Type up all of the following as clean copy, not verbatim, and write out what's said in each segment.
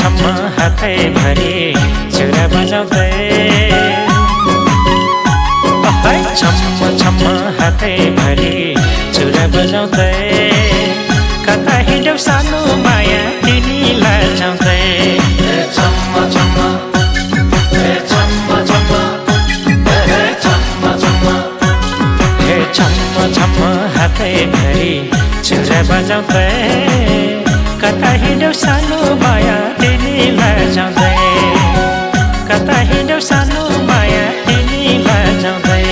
छम्म हातैभरि चुरा बजाउँदै छम्म छम्म हातैभरि चुरा बजाउँदै कता हिँड्यौ सानो माया तिमीलाई लजाउँदै छम्म छम्म छम्म छम्म छम्म छम्म हे छम्म छम्म हातैभरि चुरा बजाउँदै कता हिँड्यौ सानो माया तिमीलाई लजाउँदै कता हिँड्यौ सानो माया तिमीलाई लजाउँदै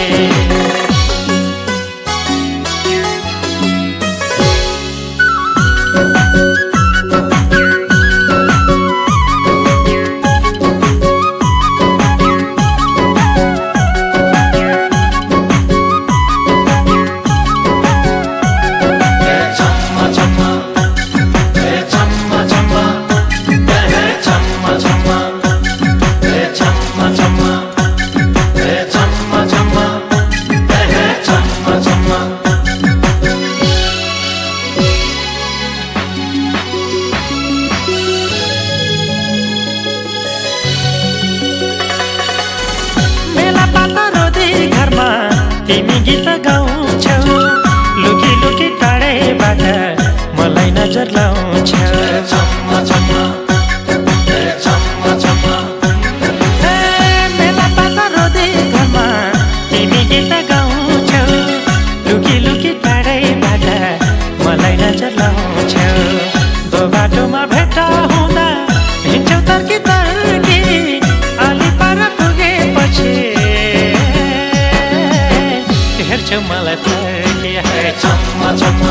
तिमी गीत गाउँछौ लुकी लुकी टाढैबाट मलाई नजर लाउँछौ छम्म छम्म छम्म छम्म मेला पाता रोदै घरमा तिमी गीत गाउँछौ लुकी लुकी टाढैबाट मलाई नजर लाउँछौ दो बाटोमा भेट हुँदा हिँड्छौ तर्की तर्की अलि पर पुगेपछि हेर्छौ मलाई तर्की छम्म छम्म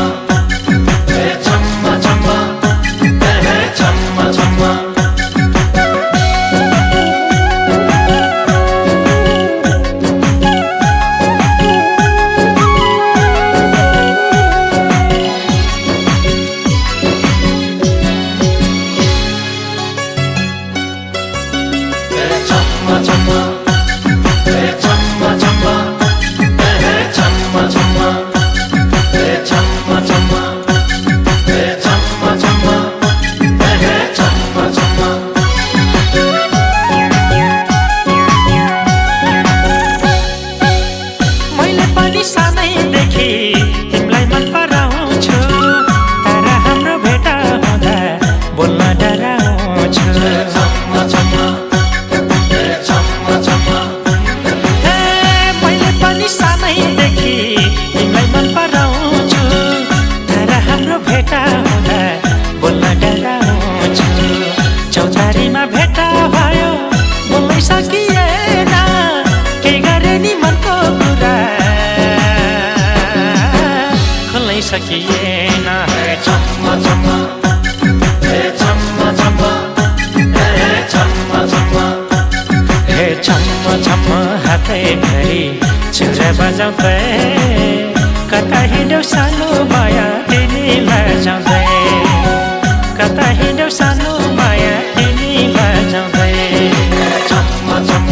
छम्म छम्म छम्म छम्म तिमीलाई मन पराउँछु तर हाम्रो भेट हुँदा बोल्न डराउँछु छम्म छम्म छम्म छम्म मैले पनि सानैदेखि तिमीलाई मन पराउँछु तर हाम्रो भेट हुँदा बोल्न डराउँछु चौतारीमा भेट भयो बोल्नै सकिएन के गरे नि मनको कुरा सकिएन छम्म छम्म छम्म छम्म छम्म छम्म हे छम्म छम्म हातैभरि चुरा बजाउँदै कता हिँड्यौ सानो माया तिमीलाई लजाउँदै कता हिँड्यौ सानो माया तिमीलाई लजाउँदै छम्म छम्म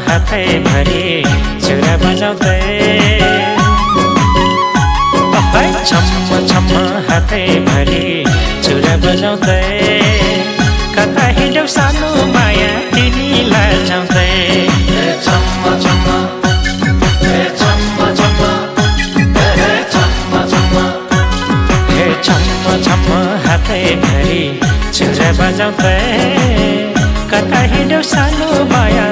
हातैभरि चुरा बजाउँदै छम्म छम्म हातैभरि चुरा बजाउँदै कता हिँड्यौ सानो माया तिमीलाई लजाउँदै छम्म छम्म छम्म छम्म छम्म छम्म हे छम्म छम्म हातैभरि चुरा बजाउँदै कता हिँड्यौ सानो माया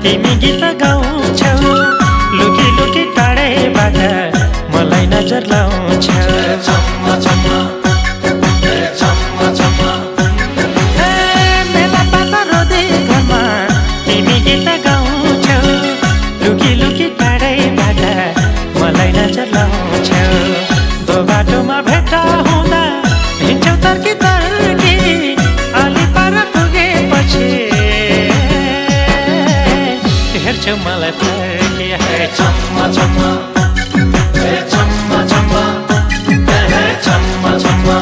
तिमी गीत गाउँछौ लुकी लुकी टाढैबाट मलाई नजर लाउँछौ मेला पाता रोदै घरमा तिमी गीत गाउँछौ लुकी लुकी टाढैबाट मलाई नजर लाउँछौ दो बाटोमा भेट हुँदा हिँड्छौ तर्की तर्की अलि पर पुगेपछि हेर्छौ मलाई फर्की हे चम्मा चम्मा हे चम्मा चम्मा हे चम्मा चम्मा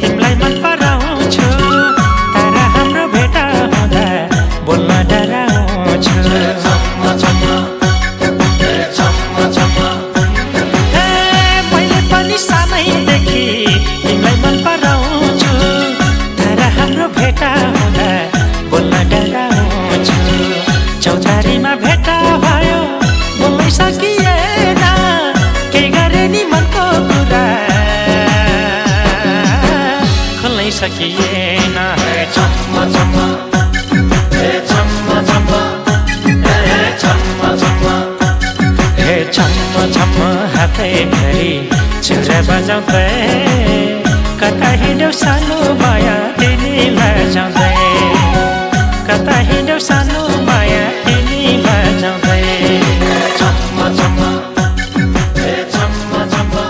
तिमीलाई मन पराउँछु तर हाम्रो भेट हुँदा बोल्न डराउँछु मैले पनि सानैदेखि तिमीलाई मन पराउँछु तर हाम्रो भेट हुँदा बोल्न डराउँछु चौतारीमा भेट भयो बोल्नै सकिएन के गरे नि मनको कुरा सकिएन हे चम्मा चम्मा हे चम्मा चम्मा हे चम्मा चम्मा हे चम्मा चम्मा हातैभरि चुरा बजाउँदै कता हिँड्यौ सानो माया तिमीलाई जाउँदै कता हिँड्यौ सानो माया तिमीलाई जाउँदै चम्मा चम्मा हे चम्मा चम्मा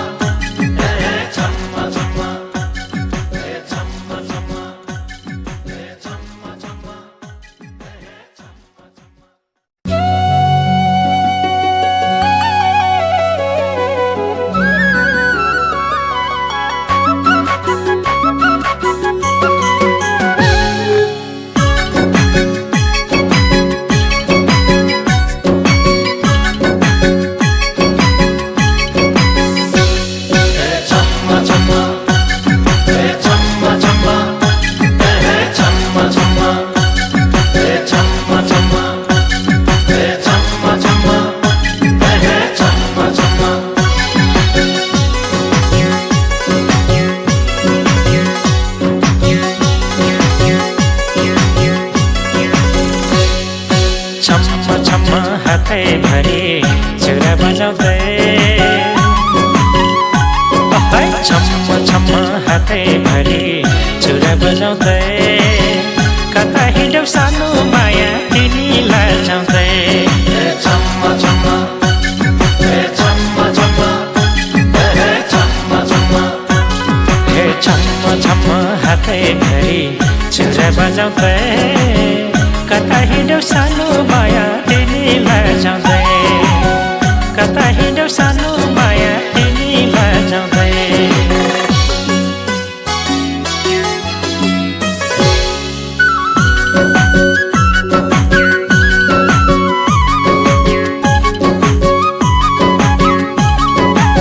हे चम्मा चम्मा चम्मा चम्मा हातैभरि चुरा बजाउँदै चम्मा चम्मा हातैभरि चुरा बजाउँदै कता हिँड्यौ सानो माया तिमीलाई जाउँदै चम्मा चम्मा हे चम्मा चम्मा हे चम्मा चम्मा हे चम्मा चम्मा हातैभरि चुरा बजाउँदै कता हिँड्यौ सानो माया तिमीलाई जाउँदै कता हिँड्यौ सानो